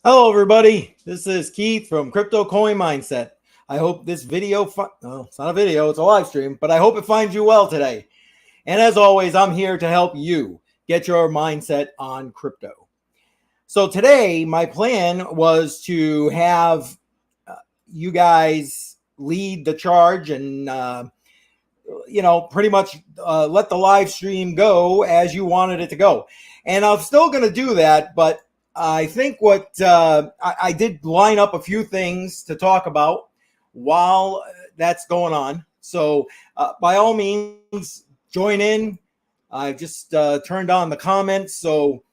Hello, everybody. This is Keith from CryptoCoinMindSet. I hope this video, it's not a video, it's a live stream, but I hope it finds you well today. And as always, I'm here to help you get your mindset on crypto. So today, my plan was to have you guys lead the charge and, pretty much let the live stream go as you wanted it to go. And I'm still going to do that, but I think what I did line up a few things to talk about while that's going on. So by all means, join in. I just turned on the comments. So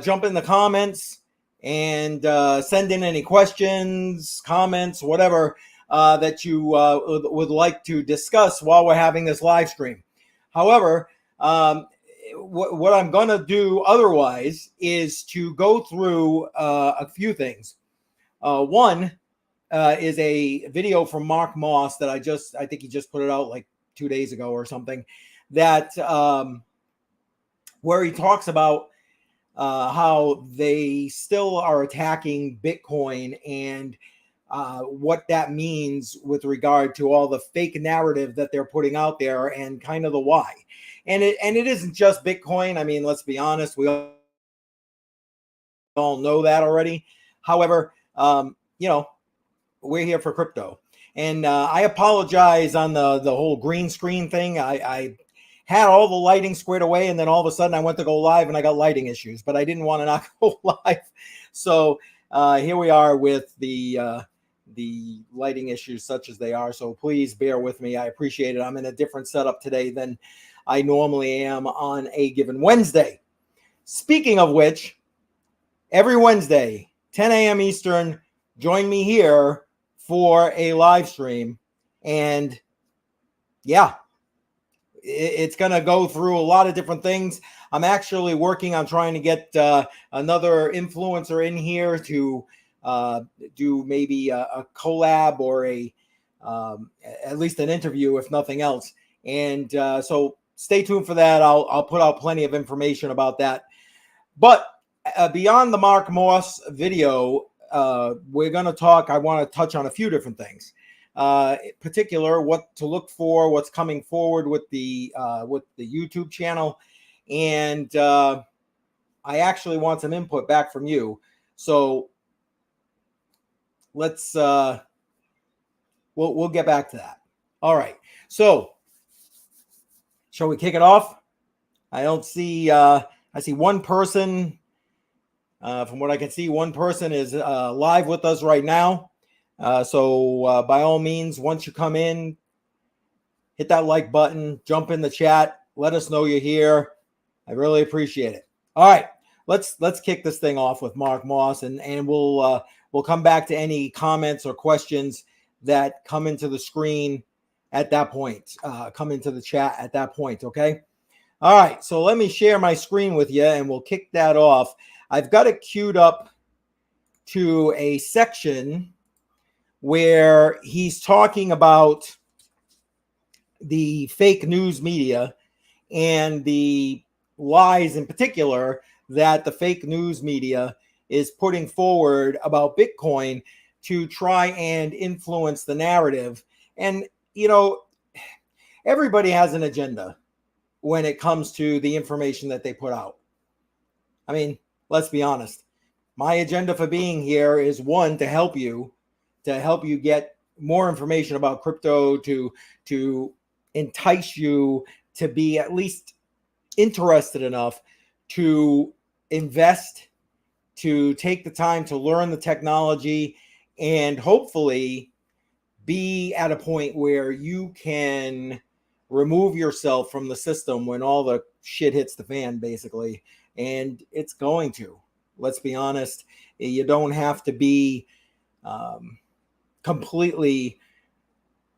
jump in the comments and send in any questions, comments, whatever that you would like to discuss while we're having this live stream. However, what I'm going to do otherwise is to go through a few things. One is a video from Mark Moss that I think he just put it out like 2 days ago or something, that where he talks about how they still are attacking Bitcoin and what that means with regard to all the fake narrative that they're putting out there and kind of the why. And it isn't just Bitcoin. I mean, let's be honest, we all know that already. However, we're here for crypto. And I apologize on the whole green screen thing. I had all the lighting squared away, and then all of a sudden I went to go live and I got lighting issues, but I didn't want to not go live. So here we are with the lighting issues such as they are. So please bear with me. I appreciate it. I'm in a different setup today than I normally am on a given Wednesday. Speaking of which, every Wednesday, 10 a.m. Eastern, join me here for a live stream. And yeah, it's going to go through a lot of different things. I'm actually working on trying to get another influencer in here to do maybe a collab or at least an interview, if nothing else. And so stay tuned for that. I'll put out plenty of information about that. But beyond the Mark Moss video, we're going to talk. I want to touch on a few different things. In particular, what to look for, what's coming forward with the YouTube channel, and I actually want some input back from you. So let's we'll get back to that. All right. So shall we kick it off? I don't see. I see one person. From what I can see, one person is live with us right now. So by all means, once you come in, hit that like button, jump in the chat, let us know you're here. I really appreciate it. All right, let's kick this thing off with Mark Moss, and we'll come back to any comments or questions that come into the screen at that point. Come into the chat at that point. Okay. All right. So let me share my screen with you, and we'll kick that off. I've got it queued up to a section where he's talking about the fake news media and the lies in particular that the fake news media is putting forward about Bitcoin to try and influence the narrative. And, everybody has an agenda when it comes to the information that they put out. I mean, let's be honest. My agenda for being here is, one, to help you get more information about crypto, to entice you to be at least interested enough to invest, to take the time to learn the technology, and hopefully be at a point where you can remove yourself from the system when all the shit hits the fan, basically. And it's going to. Let's be honest. You don't have to be completely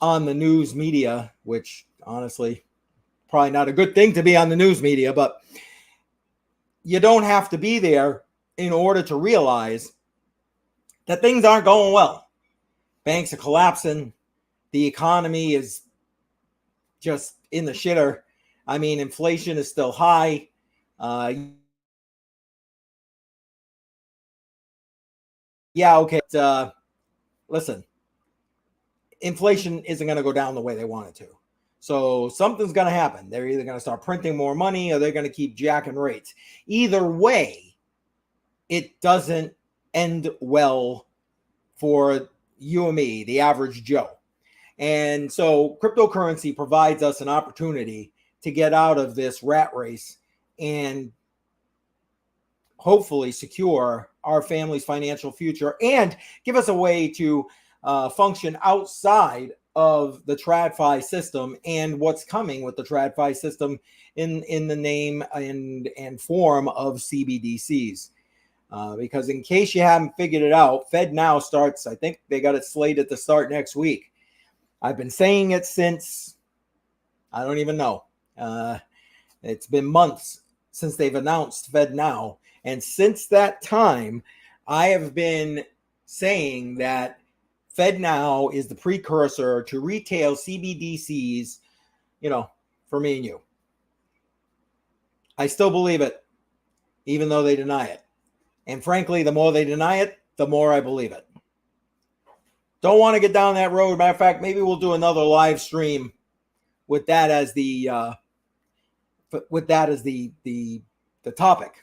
on the news media, which honestly, probably not a good thing to be on the news media, but you don't have to be there in order to realize that things aren't going well. Banks are collapsing. The economy is just in the shitter. I mean, inflation is still high. yeah, okay. Listen, inflation isn't going to go down the way they want it to. So something's going to happen. They're either going to start printing more money or they're going to keep jacking rates. Either way, it doesn't end well for you and me, the average Joe. And so cryptocurrency provides us an opportunity to get out of this rat race and hopefully secure our family's financial future and give us a way to function outside of the TradFi system and what's coming with the TradFi system in the name and form of CBDCs. Because in case you haven't figured it out, FedNow starts, I think they got it slated to start next week. I've been saying it since, I don't even know. It's been months since they've announced FedNow. And since that time, I have been saying that FedNow is the precursor to retail CBDCs, for me and you. I still believe it, even though they deny it. And frankly, the more they deny it, the more I believe it. Don't want to get down that road. Matter of fact, maybe we'll do another live stream with that as the topic.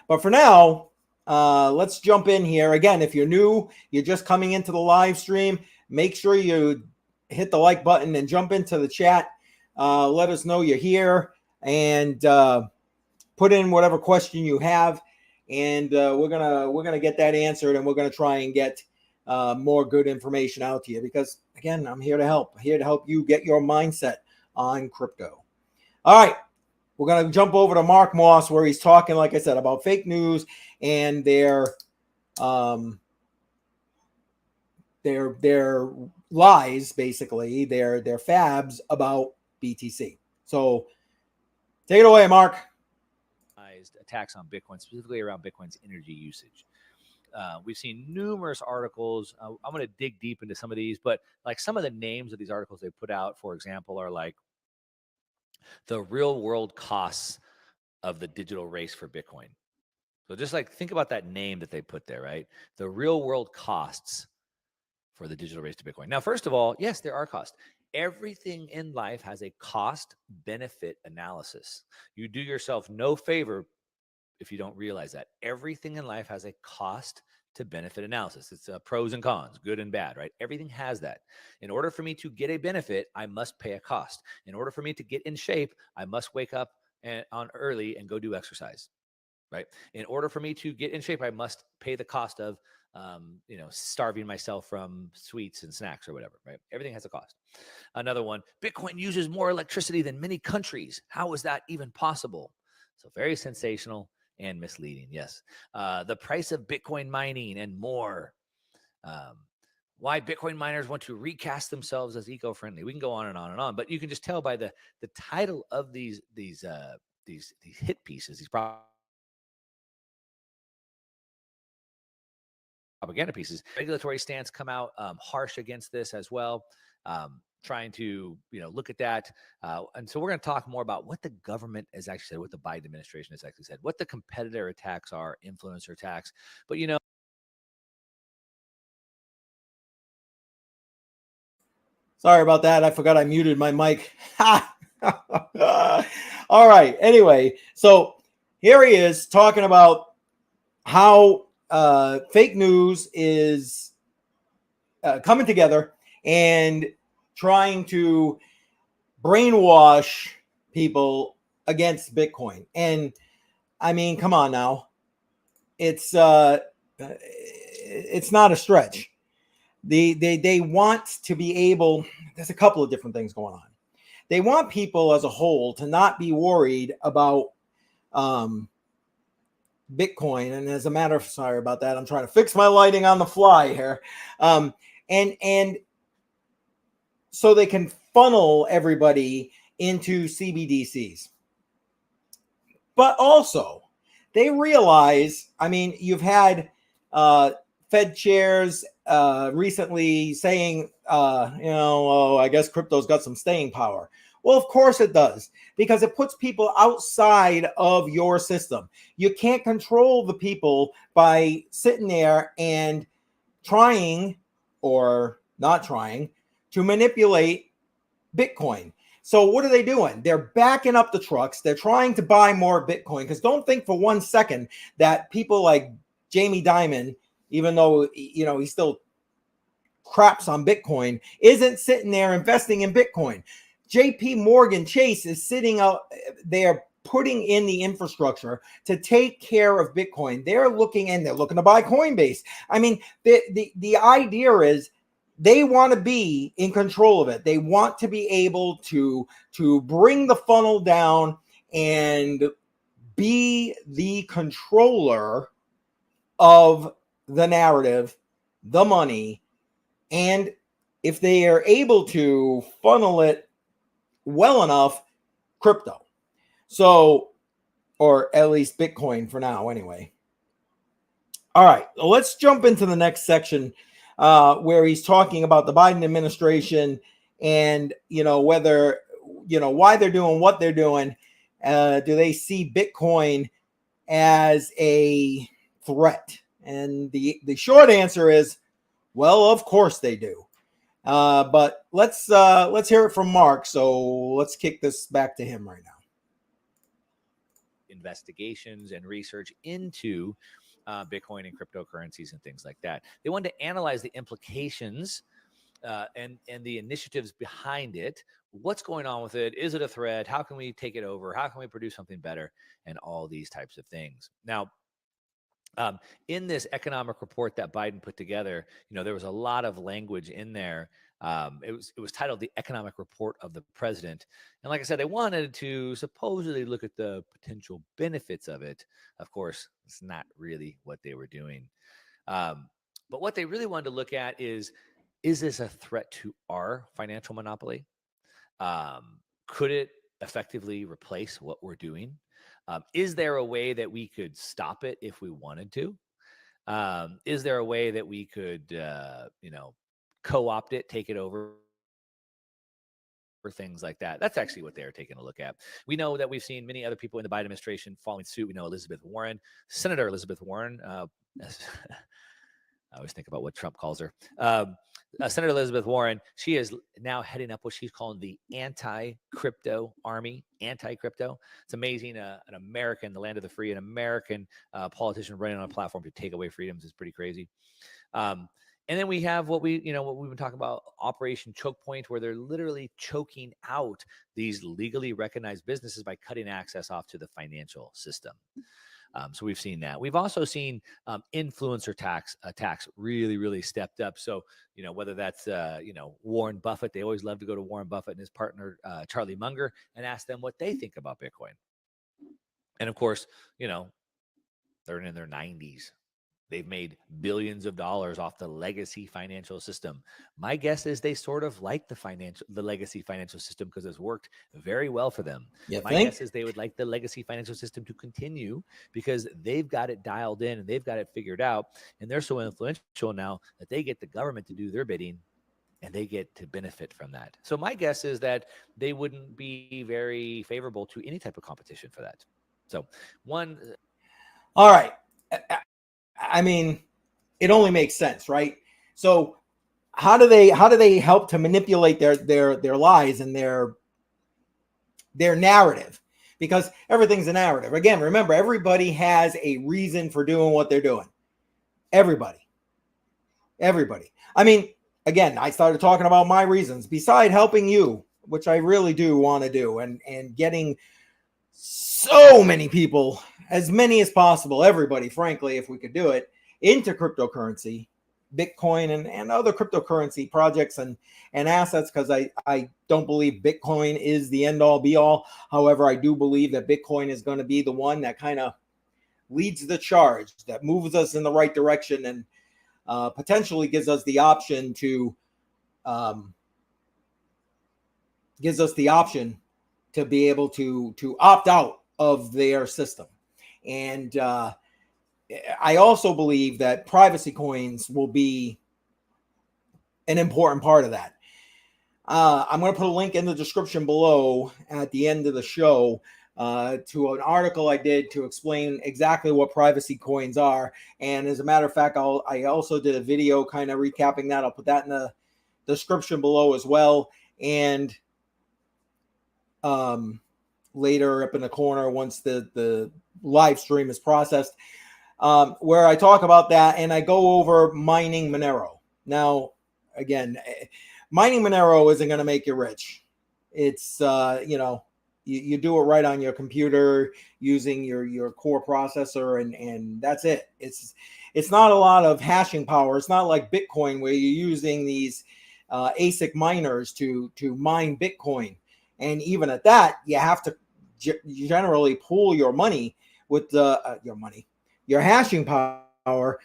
But for now, let's jump in here. Again, if you're new, you're just coming into the live stream, make sure you hit the like button and jump into the chat. Let us know you're here and put in whatever question you have. And we're gonna get that answered, and we're gonna try and get more good information out to you, because again, I'm here to help. I'm here to help you get your mindset on crypto. All right, we're gonna jump over to Mark Moss, where he's talking, like I said, about fake news and their lies, basically, their fabs about BTC. So take it away, Mark. Attacks on Bitcoin, specifically around Bitcoin's energy usage. We've seen numerous articles. I'm going to dig deep into some of these, but like some of the names of these articles they put out, for example, are like the real world costs of the digital race for Bitcoin. So just like think about that name that they put there, right? The real world costs for the digital race to Bitcoin. Now, first of all, yes, there are costs. Everything in life has a cost benefit analysis. You do yourself no favor if you don't realize that. Everything in life has a cost to benefit analysis. It's pros and cons, good and bad, right? Everything has that. In order for me to get a benefit, I must pay a cost. In order for me to get in shape, I must wake up on early and go do exercise, right? In order for me to get in shape, I must pay the cost of starving myself from sweets and snacks or whatever, right? Everything has a cost. Another one, Bitcoin uses more electricity than many countries. How is that even possible? So very sensational and misleading. Yes. The price of Bitcoin mining and more. Why Bitcoin miners want to recast themselves as eco-friendly. We can go on and on and on, but you can just tell by the title of these hit pieces, these propaganda pieces. Regulatory stance come out harsh against this as well, trying to look at that. And so we're going to talk more about what the government has actually said, what the Biden administration has actually said, what the competitor attacks are, influencer attacks. But sorry about that. I forgot I muted my mic. All right. Anyway, so here he is talking about how fake news is coming together and trying to brainwash people against Bitcoin. And I mean, come on now. It's not a stretch. They want to be able, there's a couple of different things going on. They want people as a whole to not be worried about Bitcoin. And as a matter of, sorry about that, I'm trying to fix my lighting on the fly here. And so they can funnel everybody into CBDCs. But also, they realize, I mean, you've had Fed chairs recently saying, I guess crypto's got some staying power. Well, of course it does, because it puts people outside of your system. You can't control the people by sitting there and trying or not trying to manipulate Bitcoin. So what are they doing? They're backing up the trucks. They're trying to buy more Bitcoin, because don't think for 1 second that people like Jamie Dimon, even though, you know, he still craps on Bitcoin, isn't sitting there investing in Bitcoin. JP Morgan Chase is sitting out there putting in the infrastructure to take care of Bitcoin. They're looking to buy Coinbase. I mean, the idea is they want to be in control of it. They want to be able to bring the funnel down and be the controller of the narrative, the money, and if they are able to funnel it well enough, crypto. So, or at least Bitcoin for now anyway. All right, let's jump into the next section where he's talking about the Biden administration and, you know, whether, you know, why they're doing what they're doing. Do they see Bitcoin as a threat? And the short answer is, well, of course they do. But let's hear it from Mark. So let's kick this back to him right now. Investigations and research into Bitcoin and cryptocurrencies and things like that. They wanted to analyze the implications and the initiatives behind it. What's going on with it? Is it a threat? How can we take it over? How can we produce something better? And all these types of things. Now, in this economic report that Biden put together, you know, there was a lot of language in there. It was titled "The Economic Report of the President," and like I said, they wanted to supposedly look at the potential benefits of it. Of course, it's not really what they were doing. But what they really wanted to look at is this a threat to our financial monopoly? Could it effectively replace what we're doing? Is there a way that we could stop it if we wanted to? Is there a way that we could, you know, co-opt it, take it over, or things like that? That's actually what they're taking a look at. We know that we've seen many other people in the Biden administration following suit. We know Elizabeth Warren, Senator Elizabeth Warren. I always think about what Trump calls her. Senator Elizabeth Warren, she is now heading up what she's calling the anti-crypto army, anti-crypto. It's amazing. An American, the land of the free, an American politician running on a platform to take away freedoms is pretty crazy. And then we have what we've been talking about, Operation Choke Point, where they're literally choking out these legally recognized businesses by cutting access off to the financial system. So we've seen that. We've also seen influencer attacks really, really stepped up. So, you know, whether that's, Warren Buffett, they always love to go to Warren Buffett and his partner, Charlie Munger, and ask them what they think about Bitcoin. And of course, you know, they're in their 90s. They've made billions of dollars off the legacy financial system. My guess is they sort of like the legacy financial system because it's worked very well for them. My guess is they would like the legacy financial system to continue because they've got it dialed in and they've got it figured out. And they're so influential now that they get the government to do their bidding and they get to benefit from that. So my guess is that they wouldn't be very favorable to any type of competition for that. So all right. I mean, it only makes sense, right? So how do they help to manipulate their lies and their narrative? Because everything's a narrative. Again, remember, everybody has a reason for doing what they're doing. Everybody. I mean, again, I started talking about my reasons beside helping you, which I really do want to do, and getting so many people, as many as possible, everybody, frankly, if we could do it, into cryptocurrency, Bitcoin and other cryptocurrency projects and assets, because I don't believe Bitcoin is the end all be all. However, I do believe that Bitcoin is going to be the one that kind of leads the charge, that moves us in the right direction and potentially gives us the option to be able to opt out of their system. And I also believe that privacy coins will be an important part of that. I'm going to put a link in the description below at the end of the show to an article I did to explain exactly what privacy coins are. And as a matter of fact, I also did a video kind of recapping that. I'll put that in the description below as well. And later up in the corner, once the live stream is processed, where I talk about that and I go over mining Monero. Now, again, mining Monero isn't going to make you rich. It's, you do it right on your computer using your core processor, and that's it. It's not a lot of hashing power. It's not like Bitcoin where you're using these ASIC miners to mine Bitcoin. And even at that, you have to generally pool your money with your hashing power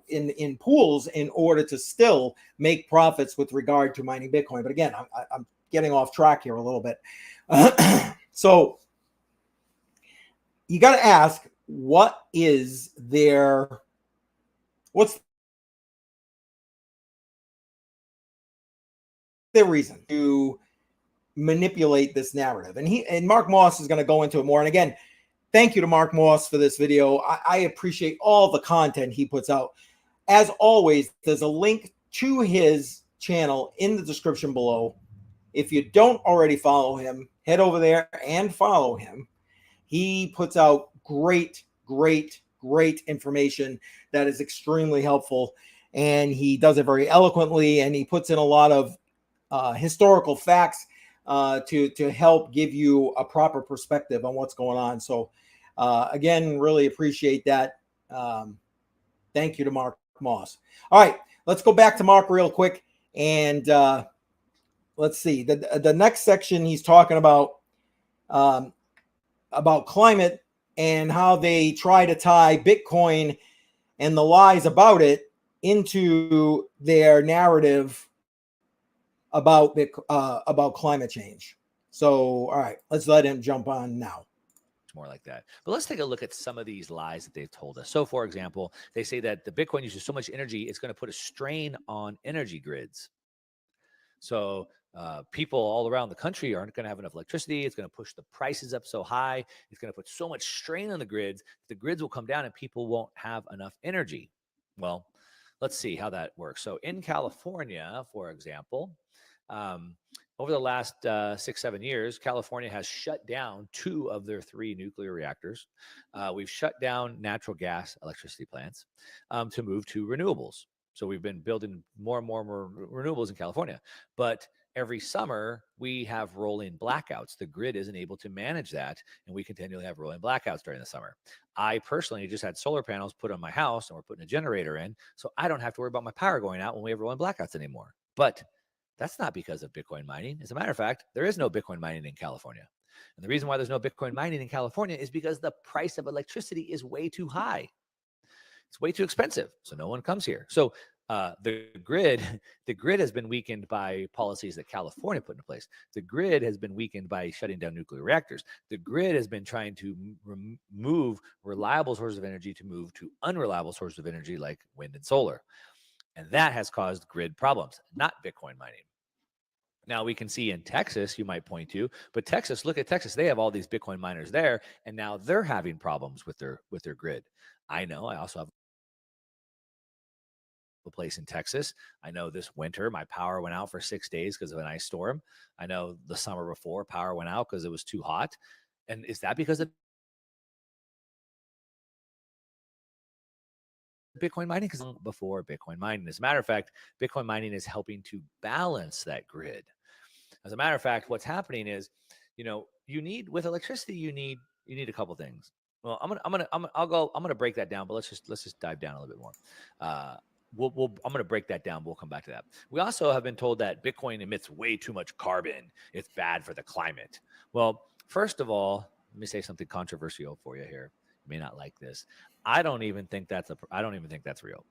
in pools in order to still make profits with regard to mining Bitcoin. But again, I'm getting off track here a little bit. So you got to ask, what's the reason to manipulate this narrative? And Mark Moss is going to go into it more. And again, thank you to Mark Moss for this video. I appreciate all the content he puts out. As always, there's a link to his channel in the description below. If you don't already follow him, head over there and follow him. He puts out great information that is extremely helpful. And he does it very eloquently, and he puts in a lot of historical facts to help give you a proper perspective on what's going on. So again, really appreciate that. Thank you to Mark Moss. All right, let's go back to Mark real quick. And let's see, the next section, he's talking about climate and how they try to tie Bitcoin and the lies about it into their narrative about climate change. So, all right, let's let him jump on now. More like that. But let's take a look at some of these lies that they've told us. So, for example, they say that the Bitcoin uses so much energy, it's going to put a strain on energy grids. So people all around the country aren't going to have enough electricity. It's going to push the prices up so high. It's going to put so much strain on the grids. The grids will come down and people won't have enough energy. Well, let's see how that works. So in California, for example, over the last 6-7 years, California has shut down 2 of their 3 nuclear reactors. We've shut down natural gas electricity plants to move to renewables. So we've been building more and more renewables in California. But every summer, we have rolling blackouts. The grid isn't able to manage that, and we continually have rolling blackouts during the summer. I personally just had solar panels put on my house, and we're putting a generator in, so I don't have to worry about my power going out when we have rolling blackouts anymore. But that's not because of Bitcoin mining. As a matter of fact, there is no Bitcoin mining in California. And the reason why there's no Bitcoin mining in California is because the price of electricity is way too high. It's way too expensive, so no one comes here. So the grid has been weakened by policies that California put into place. The grid has been weakened by shutting down nuclear reactors. The grid has been trying to move reliable sources of energy to move to unreliable sources of energy like wind and solar. And that has caused grid problems, not Bitcoin mining. Now we can see in Texas, you might point to, but Texas, look at Texas. They have all these Bitcoin miners there, and now they're having problems with their grid. I know. I also have a place in Texas. I know this winter my power went out for 6 days because of an ice storm. I know the summer before power went out because it was too hot. And is that because of Bitcoin mining? Because before Bitcoin mining, as a matter of fact, Bitcoin mining is helping to balance that grid. As a matter of fact, what's happening is, you need, with electricity, you need a couple things. Well, I'm gonna break that down, but let's just dive down a little bit more. I'm going to break that down. We'll come back to that. We also have been told that Bitcoin emits way too much carbon. It's bad for the climate. Well, first of all, let me say something controversial for you here. You may not like this. I don't even think that's real.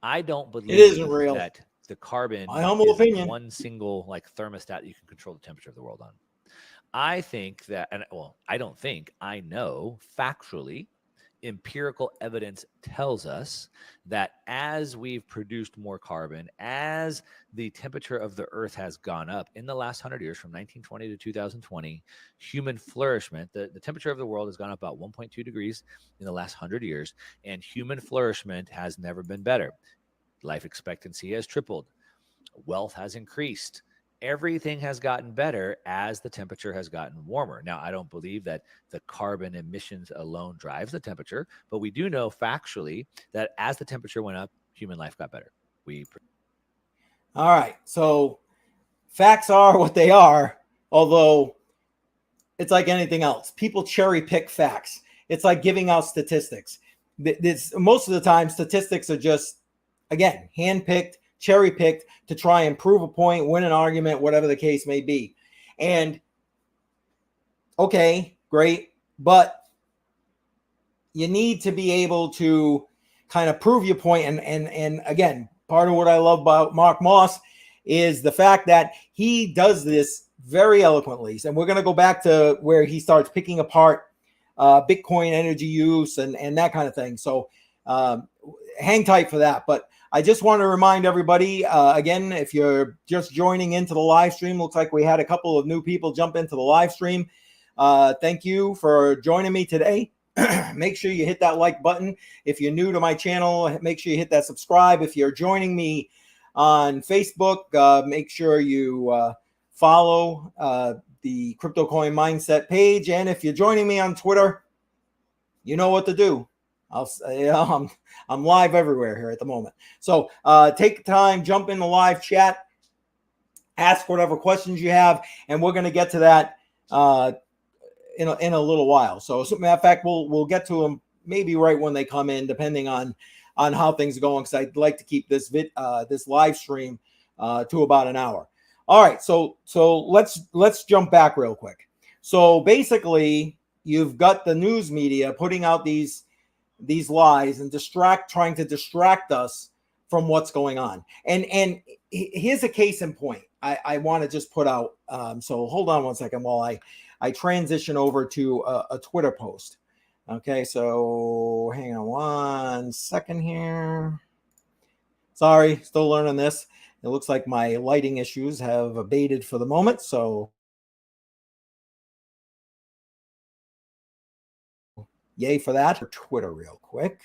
I don't believe it isn't real. That the carbon my humble is opinion. One single thermostat you can control the temperature of the world on. I think that, I know factually, empirical evidence tells us that as we've produced more carbon, as the temperature of the earth has gone up in the last 100 years, from 1920 to 2020, human flourishment, the temperature of the world has gone up about 1.2 degrees in the last 100 years, and human flourishment has never been better. Life expectancy has tripled. Wealth has increased. Everything has gotten better as the temperature has gotten warmer. Now, I don't believe that the carbon emissions alone drives the temperature, but we do know factually that as the temperature went up, human life got better. All right. So facts are what they are, although it's like anything else. People cherry pick facts. It's like giving out statistics. Most of the time, statistics are just, again, handpicked, cherry picked to try and prove a point, win an argument, whatever the case may be. And okay, great, but you need to be able to kind of prove your point. And again, part of what I love about Mark Moss is the fact that he does this very eloquently. And we're going to go back to where he starts picking apart Bitcoin energy use and that kind of thing. So hang tight for that. But I just want to remind everybody, again, if you're just joining into the live stream, looks like we had a couple of new people jump into the live stream. Thank you for joining me today. Make sure you hit that like button. If you're new to my channel, make sure you hit that subscribe. If you're joining me on Facebook, make sure you follow the CryptoCoinMindSet page. And if you're joining me on Twitter, you know what to do. I'm live everywhere here at the moment. So take time, jump in the live chat, ask whatever questions you have, and we're going to get to that in a little while. So as a matter of fact, we'll get to them maybe right when they come in, depending on how things are going, because I'd like to keep this live stream to about an hour. All right, so let's jump back real quick. So basically, you've got the news media putting out these lies and trying to distract us from what's going on. And here's a case in point. I want to just put out. So hold on one second while I transition over to a Twitter post. Okay, so hang on one second here. Sorry, still learning this. It looks like my lighting issues have abated for the moment. So yay for that. For Twitter real quick.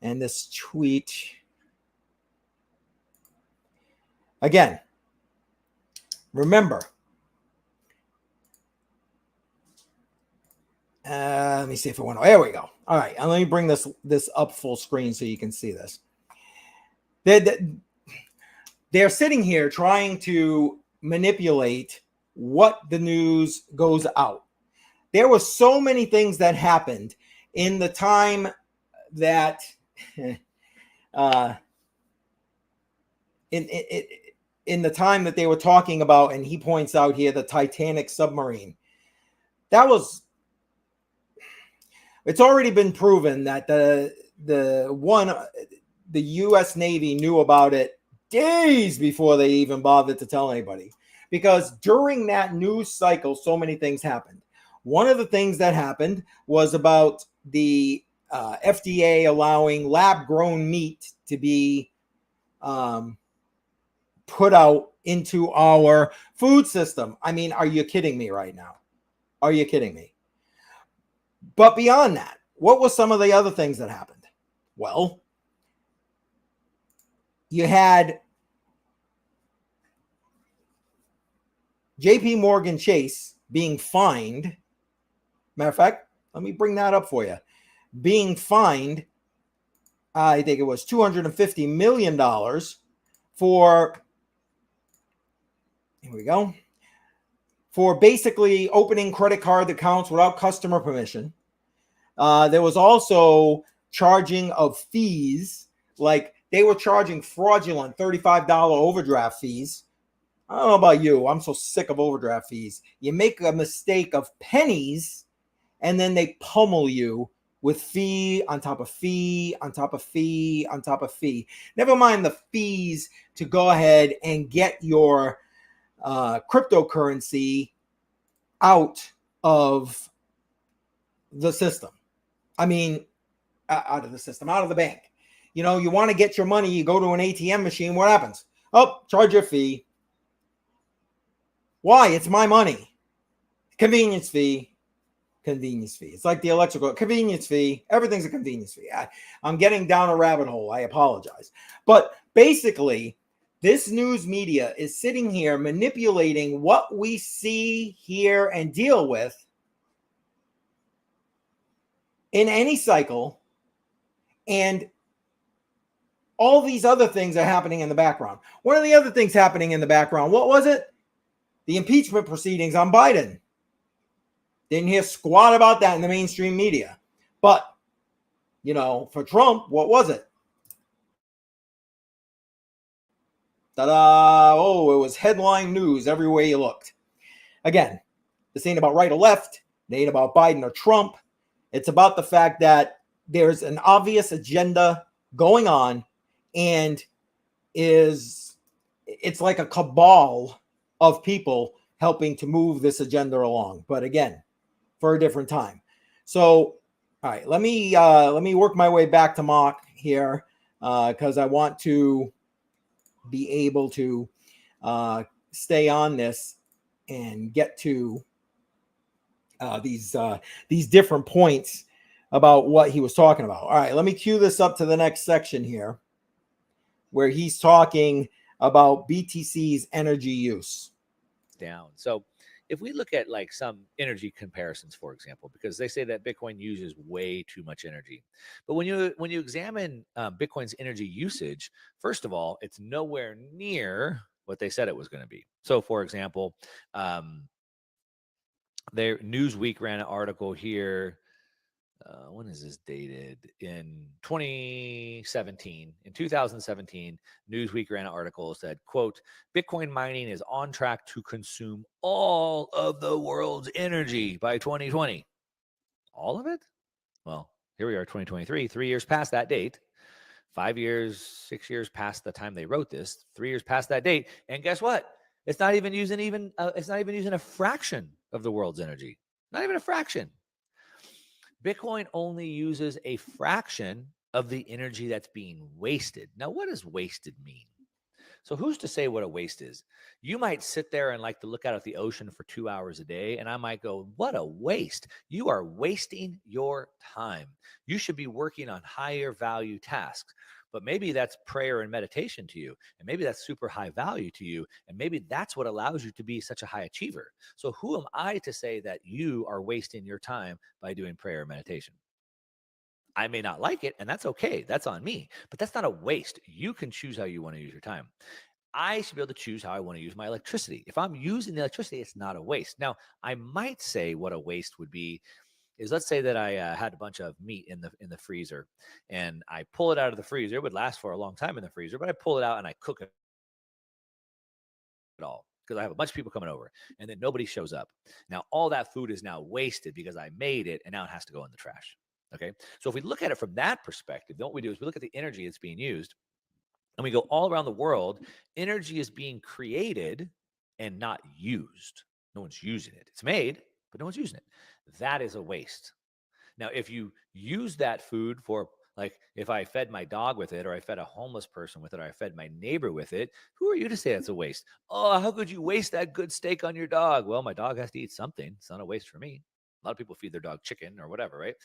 And this tweet, again, remember, let me see if it went. There we go. All right, and let me bring this up full screen so you can see this. They're sitting here trying to manipulate what the news goes out. There were so many things that happened in the time that in the time that they were talking about, and he points out here the Titanic submarine. It's already been proven that the U.S. Navy knew about it days before they even bothered to tell anybody, because during that news cycle, so many things happened. One of the things that happened was about the FDA allowing lab-grown meat to be put out into our food system. I mean, are you kidding me right now? Are you kidding me? But beyond that, what were some of the other things that happened? Well, you had JP Morgan Chase being fined. Matter of fact, let me bring that up for you. Being fined, I think it was $250 million for, here we go, for basically opening credit card accounts without customer permission. There was also charging of fees, like they were charging fraudulent $35 overdraft fees. I don't know about you. I'm so sick of overdraft fees. You make a mistake of pennies, and then they pummel you with fee on top of fee on top of fee on top of fee. Never mind the fees to go ahead and get your cryptocurrency out of the system. I mean, out of the system, out of the bank. You know, you want to get your money, you go to an ATM machine, what happens? Oh, charge a fee. Why? It's my money. Convenience fee. Convenience fee. It's like the electrical convenience fee. Everything's a convenience fee. I'm getting down a rabbit hole. I apologize. But basically, this news media is sitting here manipulating what we see, hear, and deal with in any cycle. And all these other things are happening in the background. One of the other things happening in the background, what was it? The impeachment proceedings on Biden. Didn't hear squat about that in the mainstream media. But, you know, for Trump, what was it? Ta-da! Oh, it was headline news every way you looked. Again, this ain't about right or left. It ain't about Biden or Trump. It's about the fact that there's an obvious agenda going on, and it's like a cabal of people helping to move this agenda along. But again, for a different time. So, all right, let me work my way back to Mark here because I want to be able to stay on this and get to these different points about what he was talking about. All right, let me cue this up to the next section here, where he's talking about BTC's energy use. Down. So if we look at like some energy comparisons, for example, because they say that Bitcoin uses way too much energy, but when you examine Bitcoin's energy usage, first of all, it's nowhere near what they said it was going to be. So, for example, their Newsweek ran an article here. When is this dated? In 2017. In 2017, Newsweek ran an article that said, quote, Bitcoin mining is on track to consume all of the world's energy by 2020. All of it? Well, here we are, 2023, 3 years past that date. 5 years, 6 years past the time they wrote this, 3 years past that date. And guess what? It's not even using a fraction of the world's energy. Not even a fraction. Bitcoin only uses a fraction of the energy that's being wasted. Now, what does wasted mean? So who's to say what a waste is? You might sit there and like to look out at the ocean for 2 hours a day, and I might go, what a waste. You are wasting your time. You should be working on higher value tasks. But maybe that's prayer and meditation to you. And maybe that's super high value to you. And maybe that's what allows you to be such a high achiever. So who am I to say that you are wasting your time by doing prayer and meditation? I may not like it, and that's okay. That's on me. But that's not a waste. You can choose how you want to use your time. I should be able to choose how I want to use my electricity. If I'm using the electricity, it's not a waste. Now, I might say what a waste would be is, let's say that I had a bunch of meat in the freezer, and I pull it out of the freezer. It would last for a long time in the freezer, but I pull it out and I cook it all because I have a bunch of people coming over, and then nobody shows up. Now, all that food is now wasted because I made it, and now it has to go in the trash. Okay. So if we look at it from that perspective, then what we do is we look at the energy that's being used, and we go all around the world. Energy is being created and not used. No one's using it. It's made, but no one's using it. That is a waste. Now, if you use that food for, like, if I fed my dog with it, or I fed a homeless person with it, or I fed my neighbor with it, who are you to say it's a waste? Oh, how could you waste that good steak on your dog? Well, my dog has to eat something. It's not a waste for me. A lot of people feed their dog chicken or whatever, right?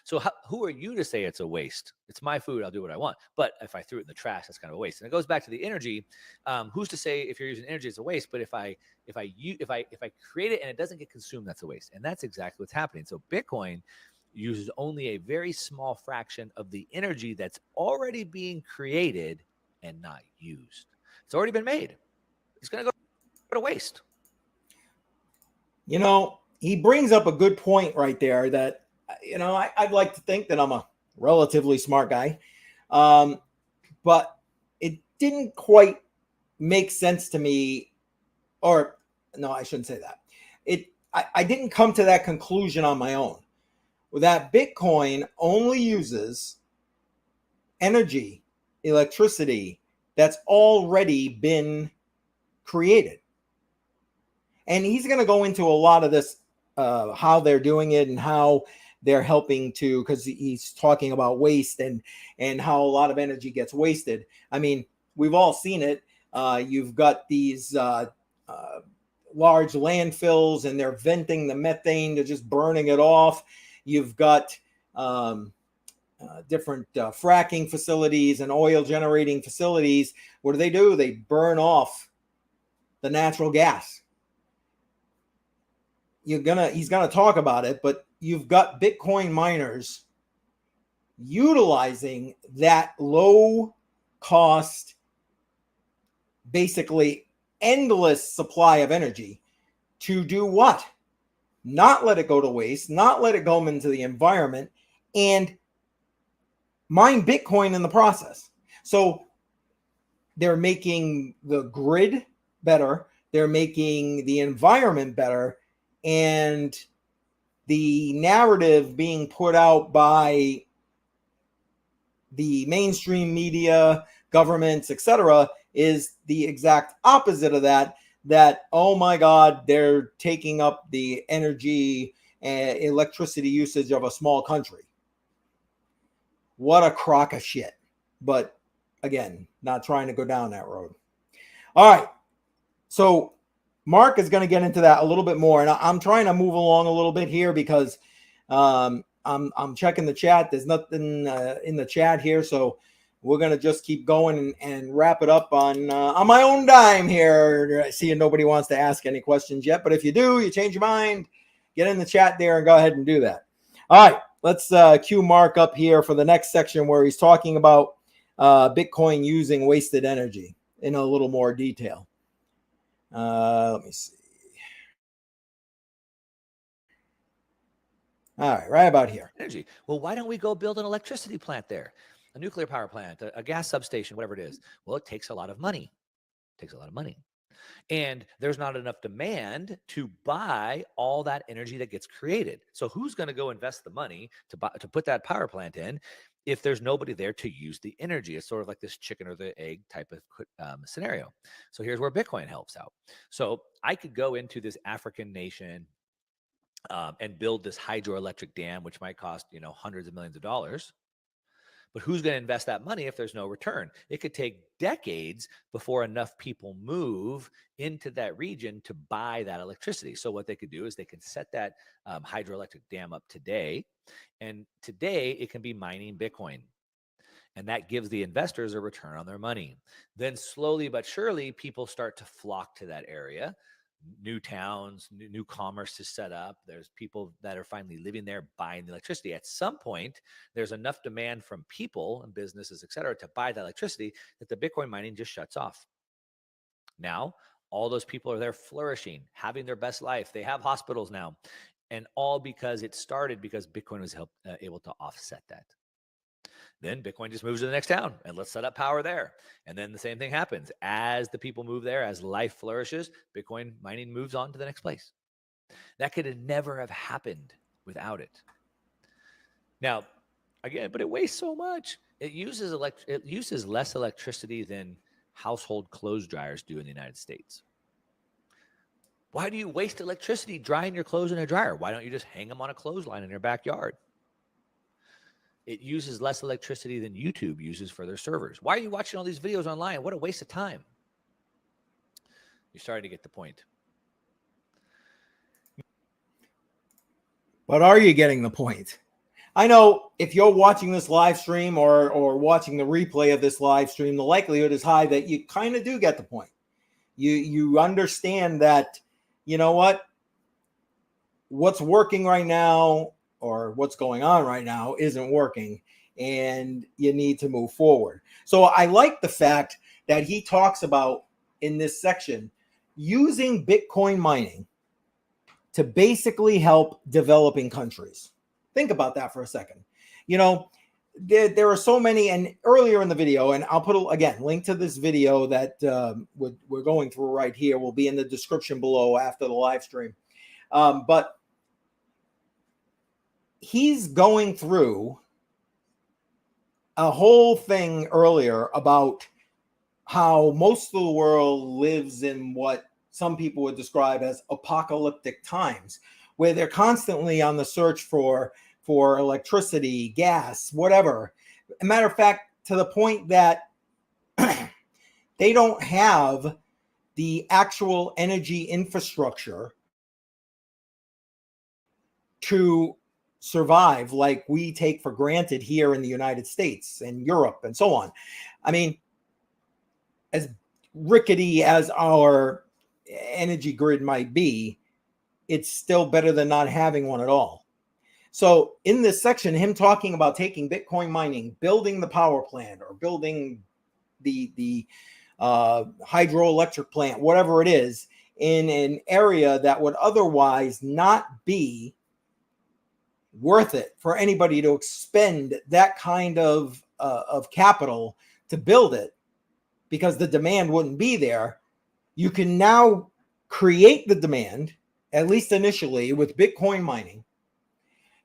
So who are you to say it's a waste? It's my food. I'll do what I want. But if I threw it in the trash, that's kind of a waste. And it goes back to the energy. Who's to say if you're using energy, it's a waste? But if I create it and it doesn't get consumed, that's a waste. And that's exactly what's happening. So Bitcoin uses only a very small fraction of the energy that's already being created and not used. It's already been made. It's going to go to waste. You know, he brings up a good point right there that, you know, I'd like to think that I'm a relatively smart guy. But it didn't quite make sense to me, or no, I shouldn't say that. I didn't come to that conclusion on my own. That Bitcoin only uses energy, electricity that's already been created. And he's going to go into a lot of this, how they're doing it and how they're helping to, because he's talking about waste and how a lot of energy gets wasted. I mean, we've all seen it. You've got these large landfills, and they're venting the methane, they're just burning it off. You've got different fracking facilities and oil generating facilities. What do? They burn off the natural gas. He's gonna talk about it, but you've got Bitcoin miners utilizing that low cost, basically endless supply of energy to do what? Not let it go to waste, not let it go into the environment, and mine Bitcoin in the process. So they're making the grid better, they're making the environment better, and the narrative being put out by the mainstream media, governments, etc., is the exact opposite of that. That, oh my God, they're taking up the energy and electricity usage of a small country. What a crock of shit. But again, not trying to go down that road. All right. So Mark is going to get into that a little bit more. And I'm trying to move along a little bit here because I'm checking the chat. There's nothing in the chat here. So we're going to just keep going and wrap it up on my own dime here. Seeing nobody wants to ask any questions yet. But if you do, you change your mind, get in the chat there and go ahead and do that. All right. Let's cue Mark up here for the next section where he's talking about Bitcoin using wasted energy in a little more detail. Let me see. All right about here. Energy. Well, why don't we go build an electricity plant there? A nuclear power plant, a gas substation, whatever it is. Well, it takes a lot of money. And there's not enough demand to buy all that energy that gets created. So who's going to go invest the money to put that power plant in if there's nobody there to use the energy? It's sort of like this chicken or the egg type of scenario. So here's where Bitcoin helps out. So I could go into this African nation and build this hydroelectric dam, which might cost, hundreds of millions of dollars. But who's going to invest that money if there's no return? It could take decades before enough people move into that region to buy that electricity. So what they could do is they can set that hydroelectric dam up today. And today it can be mining Bitcoin. And that gives the investors a return on their money. Then slowly but surely, people start to flock to that area. New towns, new commerce is set up. There's people that are finally living there buying the electricity. At some point, there's enough demand from people and businesses, et cetera, to buy that electricity that the Bitcoin mining just shuts off. Now, all those people are there flourishing, having their best life. They have hospitals now. And all because it started because Bitcoin was able to offset that. Then Bitcoin just moves to the next town and let's set up power there. And then the same thing happens. As the people move there, as life flourishes, Bitcoin mining moves on to the next place. That could never have happened without it. Now, again, but it wastes so much. It uses less electricity than household clothes dryers do in the United States. Why do you waste electricity drying your clothes in a dryer? Why don't you just hang them on a clothesline in your backyard? It uses less electricity than YouTube uses for their servers. Why are you watching all these videos online? What a waste of time. You're starting to get the point. But are you getting the point? I know if you're watching this live stream or watching the replay of this live stream, the likelihood is high that you kind of do get the point. You understand that, what's working right now or what's going on right now isn't working, and you need to move forward. So I like the fact that he talks about in this section using Bitcoin mining to basically help developing countries. Think about that for a second. There are so many, and earlier in the video, and I'll put, again, link to this video that we're going through right here will be in the description below after the live stream. But he's going through a whole thing earlier about how most of the world lives in what some people would describe as apocalyptic times, where they're constantly on the search for for electricity, gas, whatever. As a matter of fact, to the point that they don't have the actual energy infrastructure to survive like we take for granted here in the United States and Europe and so on. I mean, as rickety as our energy grid might be, it's still better than not having one at all. So in this section, him talking about taking Bitcoin mining, building the power plant or building the hydroelectric plant, whatever it is, in an area that would otherwise not be worth it for anybody to expend that kind of capital to build it, because the demand wouldn't be there. You can now create the demand, at least initially, with Bitcoin mining,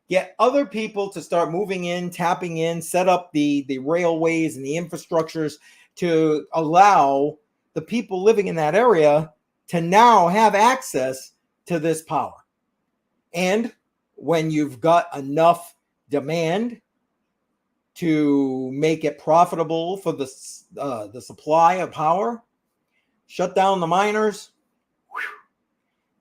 get other people to start moving in, tapping in, set up the railways and the infrastructures to allow the people living in that area to now have access to this power. And when you've got enough demand to make it profitable for the supply of power, shut down the miners,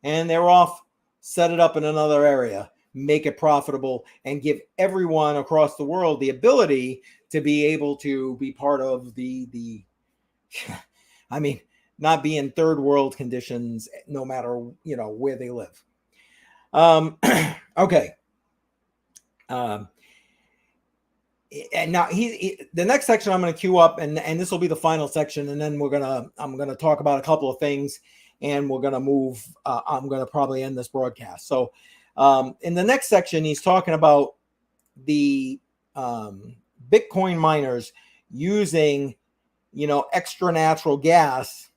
and they're off, set it up in another area, make it profitable, and give everyone across the world the ability to be able to be part of the I mean, not be in third world conditions, no matter, where they live. Okay. And now the next section I'm going to queue up, and this will be the final section, and then I'm gonna talk about a couple of things, and we're gonna move. I'm gonna probably end this broadcast. So, in the next section, he's talking about the Bitcoin miners using, extra natural gas,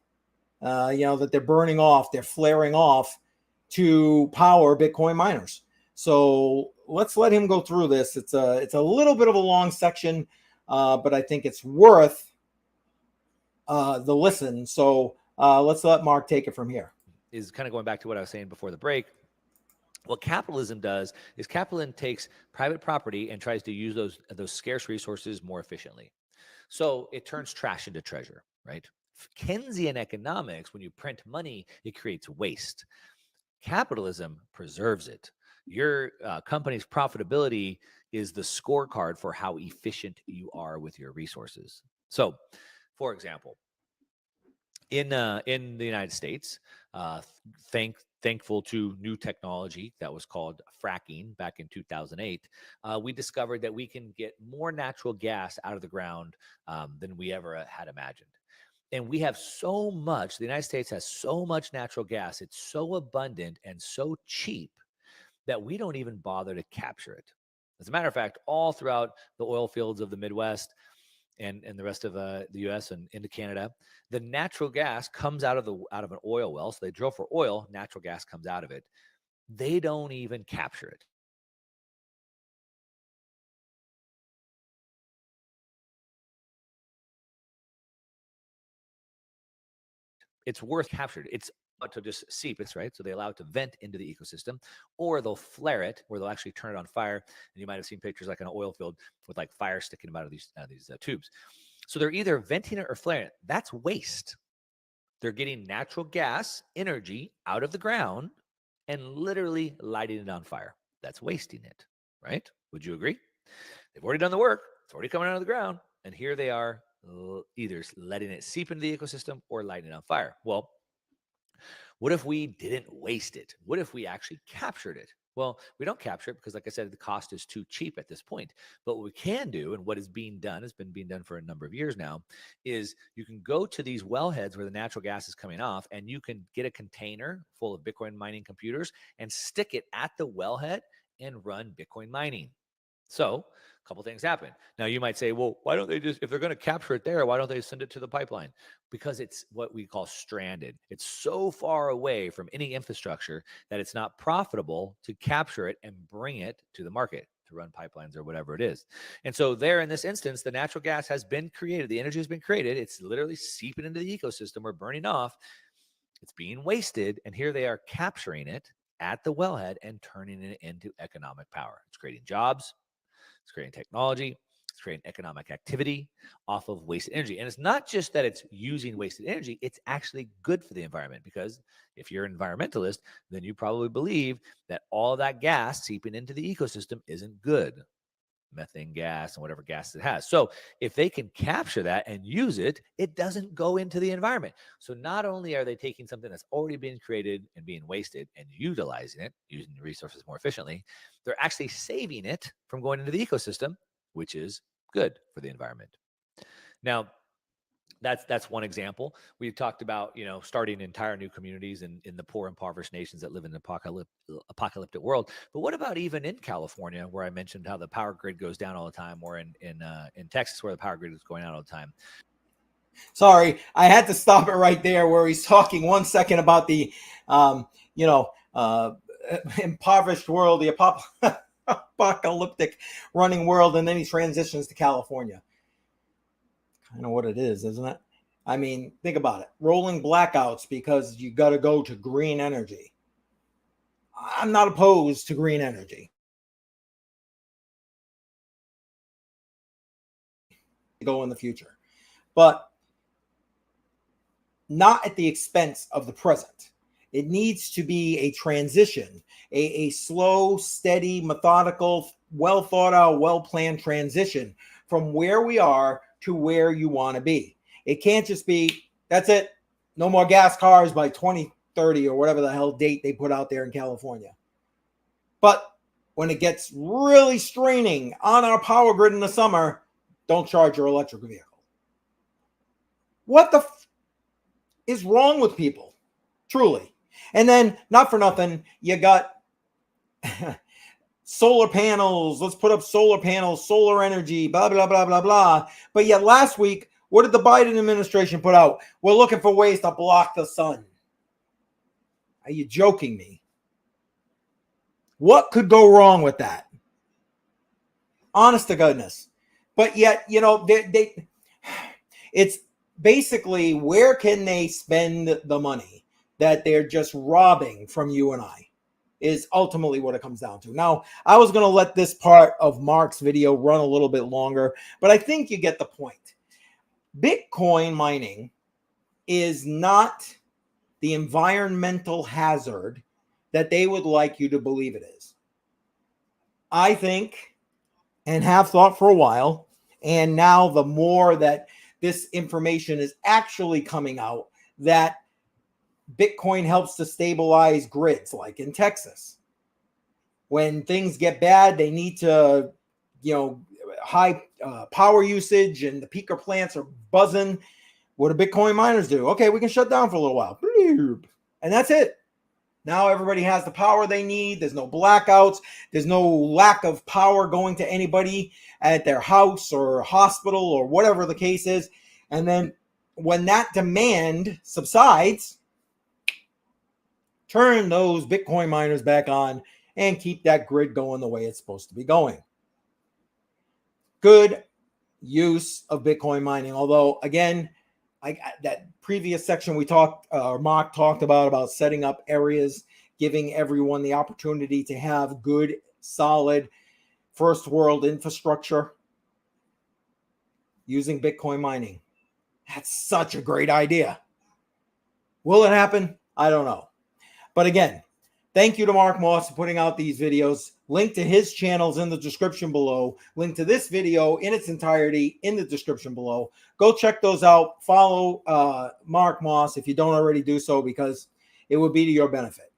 that they're burning off, they're flaring off to power Bitcoin miners. So let's let him go through this. It's a little bit of a long section, but I think it's worth the listen. So let's let Mark take it from here. Is kind of going back to what I was saying before the break. What capitalism does is capitalism takes private property and tries to use those scarce resources more efficiently. So it turns trash into treasure, right? Keynesian economics, when you print money, it creates waste. Capitalism preserves it. Your company's profitability is the scorecard for how efficient you are with your resources. So, for example, in the United States, thankful to new technology that was called fracking back in 2008, we discovered that we can get more natural gas out of the ground than we ever had imagined. And we have so much, the United States has so much natural gas, it's so abundant and so cheap that we don't even bother to capture it. As a matter of fact, all throughout the oil fields of the Midwest and the rest of the U.S. and into Canada, the natural gas comes out of an oil well. So they drill for oil, natural gas comes out of it. They don't even capture it. It's worth captured. It's to just seep, it's right. So they allow it to vent into the ecosystem, or they'll flare it, where they'll actually turn it on fire. And you might have seen pictures like an oil field with like fire sticking out of these tubes. So they're either venting it or flaring it. That's waste. They're getting natural gas energy out of the ground and literally lighting it on fire. That's wasting it, right? Would you agree? They've already done the work. It's already coming out of the ground. And here they are either letting it seep into the ecosystem or lighting it on fire. Well, what if we didn't waste it? What if we actually captured it? Well, we don't capture it because, like I said, the cost is too cheap at this point. But what we can do, and what is being done, has been being done for a number of years now, is you can go to these wellheads where the natural gas is coming off, and you can get a container full of Bitcoin mining computers and stick it at the wellhead and run Bitcoin mining. So a couple things happen. Now you might say, well, why don't they just, if they're going to capture it there, why don't they send it to the pipeline? Because it's what we call stranded. It's so far away from any infrastructure that it's not profitable to capture it and bring it to the market to run pipelines or whatever it is. And so there, in this instance, the natural gas has been created. The energy has been created. It's literally seeping into the ecosystem or burning off. It's being wasted. And here they are capturing it at the wellhead and turning it into economic power. It's creating jobs, it's creating technology, it's creating economic activity off of wasted energy. And it's not just that it's using wasted energy, it's actually good for the environment, because if you're an environmentalist, then you probably believe that all that gas seeping into the ecosystem isn't good. Methane gas and whatever gas it has. So if they can capture that and use it, it doesn't go into the environment. So not only are they taking something that's already been created and being wasted and utilizing it, using the resources more efficiently, they're actually saving it from going into the ecosystem, which is good for the environment. Now, that's one example. We've talked about, starting entire new communities in the poor, impoverished nations that live in an apocalyptic world. But what about even in California, where I mentioned how the power grid goes down all the time, or in Texas, where the power grid is going out all the time? Sorry, I had to stop it right there, where he's talking 1 second about the, impoverished world, the apocalyptic running world, and then he transitions to California. Kind of what it is, isn't it? I mean, think about it. Rolling blackouts because you got to go to green energy. I'm not opposed to green energy. Go in the future, but not at the expense of the present. It needs to be a transition, a slow, steady, methodical, well thought out, well planned transition from where we are to where you want to be. It can't just be, that's it, no more gas cars by 2030 or whatever the hell date they put out there in California. But when it gets really straining on our power grid in the summer, don't charge your electric vehicle. What the is wrong with people? Truly. And then, not for nothing, you got solar panels. Let's put up solar panels, solar energy, blah, blah, blah, blah, blah. But yet last week, what did the Biden administration put out? We're looking for ways to block the sun. Are you joking me? What could go wrong with that? Honest to goodness. But yet, it's basically, where can they spend the money that they're just robbing from you and I, is ultimately what it comes down to. Now, I was going to let this part of Mark's video run a little bit longer, but I think you get the point. Bitcoin mining is not the environmental hazard that they would like you to believe it is. I think, and have thought for a while, and now the more that this information is actually coming out, that Bitcoin helps to stabilize grids, like in Texas. When things get bad, they need to, high power usage, and the peaker plants are buzzing. What do Bitcoin miners do? Okay, we can shut down for a little while. And that's it. Now everybody has the power they need. There's no blackouts. There's no lack of power going to anybody at their house or hospital or whatever the case is. And then when that demand subsides, turn those Bitcoin miners back on and keep that grid going the way it's supposed to be going. Good use of Bitcoin mining. Although, again, that previous section we talked, Mark talked about setting up areas, giving everyone the opportunity to have good, solid, first world infrastructure using Bitcoin mining. That's such a great idea. Will it happen? I don't know. But again, thank you to Mark Moss for putting out these videos. Link to his channels in the description below. Link to this video in its entirety in the description below. Go check those out. Follow Mark Moss if you don't already do so, because it would be to your benefit.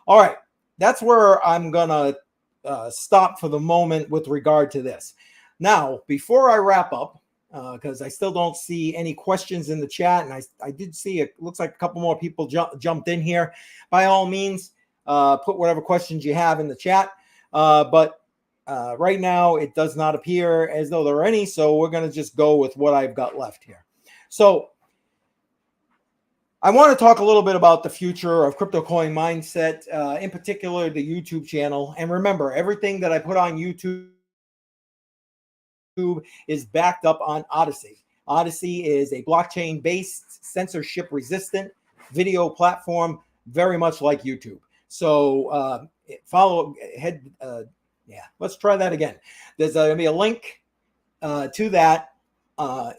All right, that's where I'm going to stop for the moment with regard to this. Now, before I wrap up, because I still don't see any questions in the chat, and I did see it looks like a couple more people jumped in here. By all means, put whatever questions you have in the chat. But right now, it does not appear as though there are any, so we're going to just go with what I've got left here. So I want to talk a little bit about the future of CryptoCoinMindSet, in particular the YouTube channel. And remember, everything that I put on YouTube is backed up on Odysee. Odysee is a blockchain-based, censorship-resistant video platform, very much like YouTube. So let's try that again. There's going to be a link to that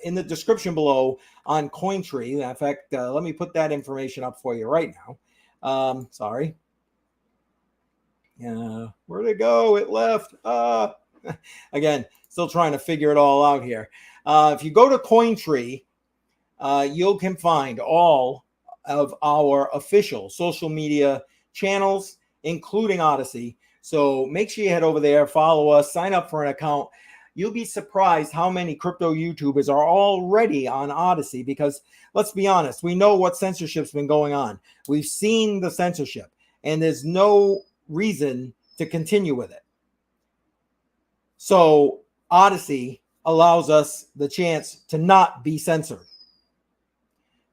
in the description below on Cointree. In fact, let me put that information up for you right now. Sorry. Where'd it go? It left. Again, still trying to figure it all out here. If you go to Cointree, you can find all of our official social media channels, including Odysee. So make sure you head over there, follow us, sign up for an account. You'll be surprised how many crypto YouTubers are already on Odysee, because let's be honest, we know what censorship's been going on. We've seen the censorship, and there's no reason to continue with it. So Odysee allows us the chance to not be censored.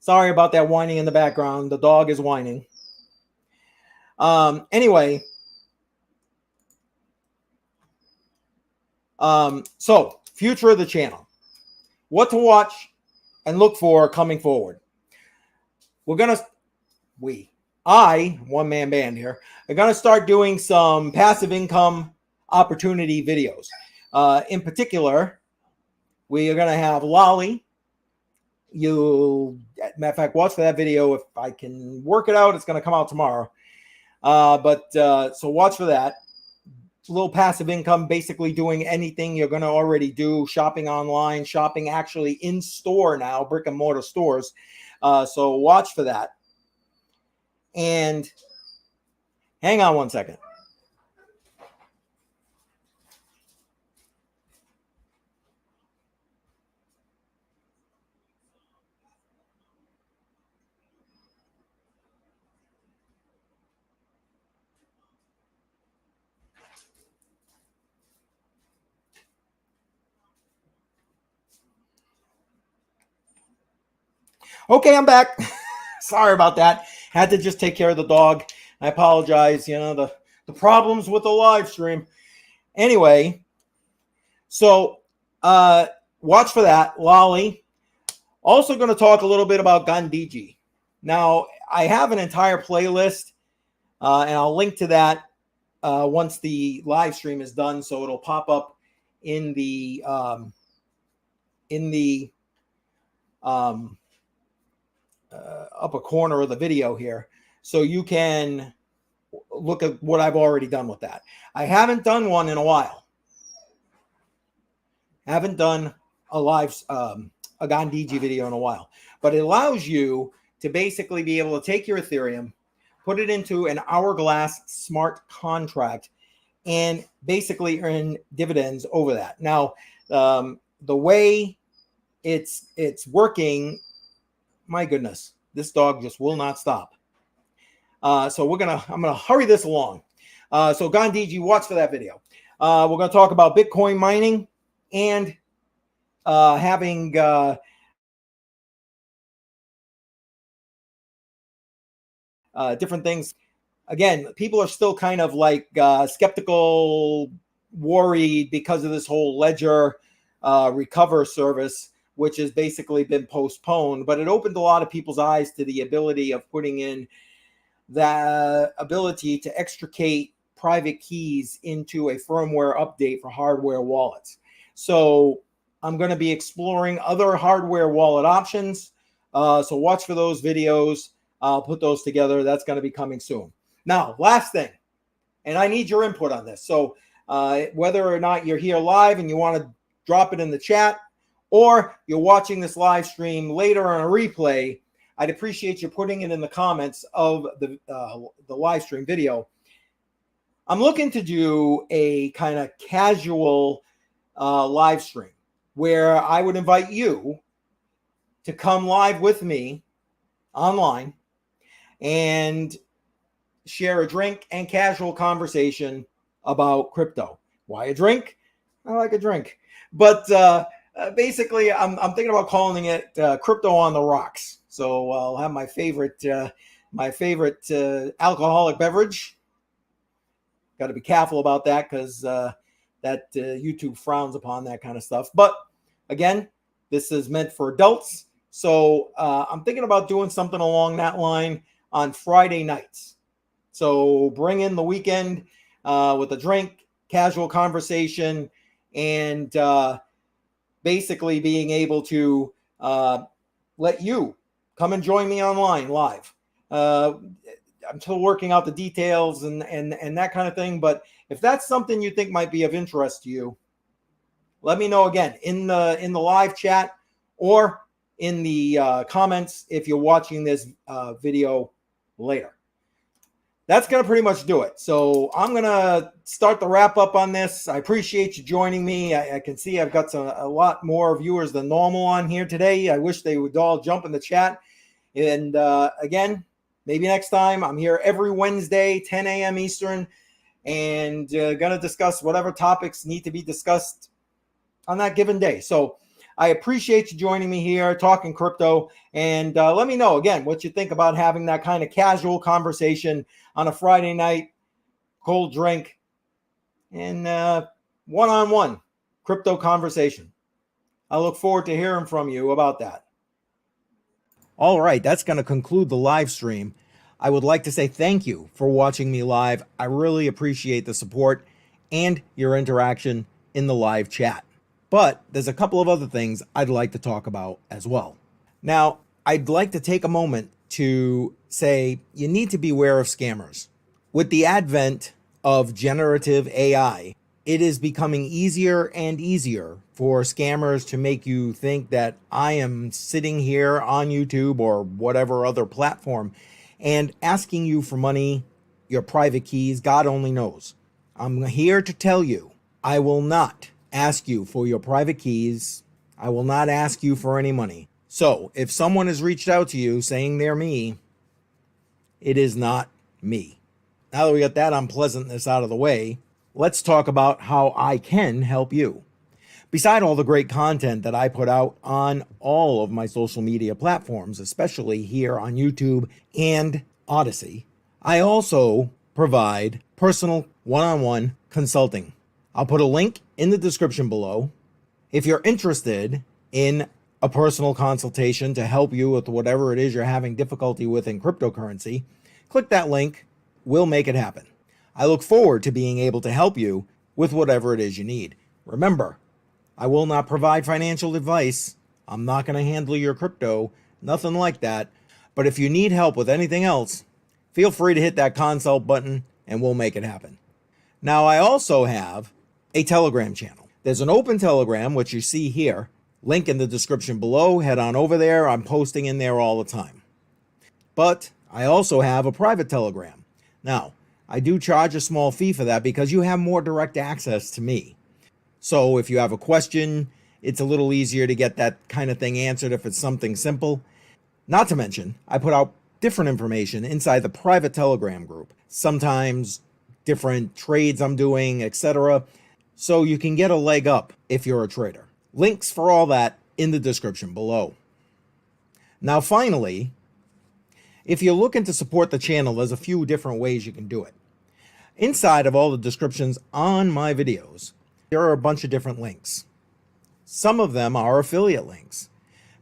Sorry about that whining in the background. The dog is whining. Anyway, so future of the channel, what to watch and look for coming forward. One-man band here, are going to start doing some passive income opportunity videos. In particular, we are going to have Lolly. Matter of fact, watch for that video. If I can work it out, it's going to come out tomorrow. So watch for that. It's a little passive income, basically doing anything you're going to already do, shopping online, shopping actually in store now, brick and mortar stores. So watch for that. And hang on one second. Okay, I'm back. Sorry about that. Had to just take care of the dog. I apologize. The problems with the live stream. Anyway, so watch for that. Lolly. Also going to talk a little bit about Gandhiji. Now, I have an entire playlist, and I'll link to that once the live stream is done. So it'll pop up in the upper corner of the video here, so you can look at what I've already done with that. I haven't done one in a while. Haven't done a live a Gandhiji video in a while, but it allows you to basically be able to take your Ethereum, put it into an Hourglass smart contract, and basically earn dividends over that. Now, the way it's working, my goodness, this dog just will not stop. So I'm gonna hurry this along. So Gandhiji, watch for that video. We're gonna talk about Bitcoin mining and having different things. Again, people are still kind of like skeptical, worried because of this whole Ledger recover service, which has basically been postponed, but it opened a lot of people's eyes to the ability of putting in the ability to extricate private keys into a firmware update for hardware wallets. So I'm going to be exploring other hardware wallet options. So watch for those videos. I'll put those together. That's going to be coming soon. Now, last thing, and I need your input on this. So whether or not you're here live and you want to drop it in the chat, or you're watching this live stream later on a replay, I'd appreciate you putting it in the comments of the live stream video. I'm looking to do a kind of casual live stream where I would invite you to come live with me online and share a drink and casual conversation about crypto. Why a drink? I like a drink. But basically, I'm thinking about calling it Crypto on the Rocks. So I'll have my favorite alcoholic beverage. Got to be careful about that because that YouTube frowns upon that kind of stuff. But again, this is meant for adults. So I'm thinking about doing something along that line on Friday nights. So bring in the weekend with a drink, casual conversation, and basically being able to let you come and join me online live. I'm still working out the details and that kind of thing. But if that's something you think might be of interest to you, let me know again in the live chat or in the comments if you're watching this video later. That's going to pretty much do it. So I'm going to start the wrap up on this. I appreciate you joining me. I can see I've got a lot more viewers than normal on here today. I wish they would all jump in the chat. And again, maybe next time. I'm here every Wednesday, 10 a.m. Eastern, and going to discuss whatever topics need to be discussed on that given day. So I appreciate you joining me here, talking crypto, and let me know, again, what you think about having that kind of casual conversation on a Friday night, cold drink, and one-on-one crypto conversation. I look forward to hearing from you about that. All right, that's going to conclude the live stream. I would like to say thank you for watching me live. I really appreciate the support and your interaction in the live chat. But there's a couple of other things I'd like to talk about as well. Now, I'd like to take a moment to say you need to be aware of scammers. With the advent of generative AI, it is becoming easier and easier for scammers to make you think that I am sitting here on YouTube or whatever other platform and asking you for money, your private keys, God only knows. I'm here to tell you, I will not ask you for your private keys. I will not ask you for any money. So if someone has reached out to you saying they're me, it is not me. Now that we got that unpleasantness out of the way, let's talk about how I can help you. Beside all the great content that I put out on all of my social media platforms, especially here on YouTube and Odysee, I also provide personal one-on-one consulting. I'll put a link in the description below. If you're interested in a personal consultation to help you with whatever it is you're having difficulty with in cryptocurrency, click that link. We'll make it happen. I look forward to being able to help you with whatever it is you need. Remember, I will not provide financial advice. I'm not going to handle your crypto, nothing like that. But if you need help with anything else, feel free to hit that consult button and we'll make it happen. Now, I also have a Telegram channel. There's an open Telegram, which you see here. Link in the description below. Head on over there. I'm posting in there all the time. But I also have a private Telegram. Now, I do charge a small fee for that because you have more direct access to me. So if you have a question, it's a little easier to get that kind of thing answered if it's something simple. Not to mention, I put out different information inside the private Telegram group. Sometimes different trades I'm doing, etc. So you can get a leg up if you're a trader. Links for all that in the description below. Now finally, if you're looking to support the channel, there's a few different ways you can do it. Inside of all the descriptions on my videos, there are a bunch of different links. Some of them are affiliate links.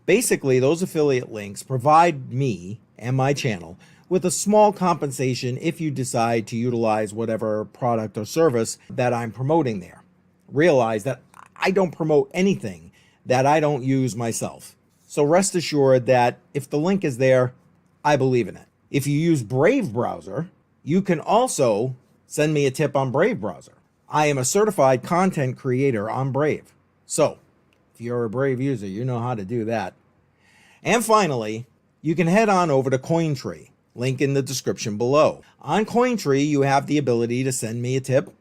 Basically, those affiliate links provide me and my channel with a small compensation if you decide to utilize whatever product or service that I'm promoting there. Realize that I don't promote anything that I don't use myself. So rest assured that if the link is there, I believe in it. If you use Brave browser, you can also send me a tip on Brave browser. I am a certified content creator on Brave. So if you're a Brave user, you know how to do that. And finally, you can head on over to Cointree. Link in the description below. On Cointree, you have the ability to send me a tip.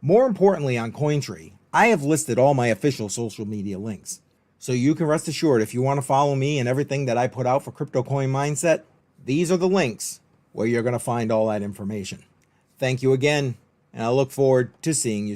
More importantly, on Cointree, I have listed all my official social media links. So you can rest assured if you want to follow me and everything that I put out for CryptoCoinMindSet, these are the links where you're going to find all that information. Thank you again, and I look forward to seeing you soon.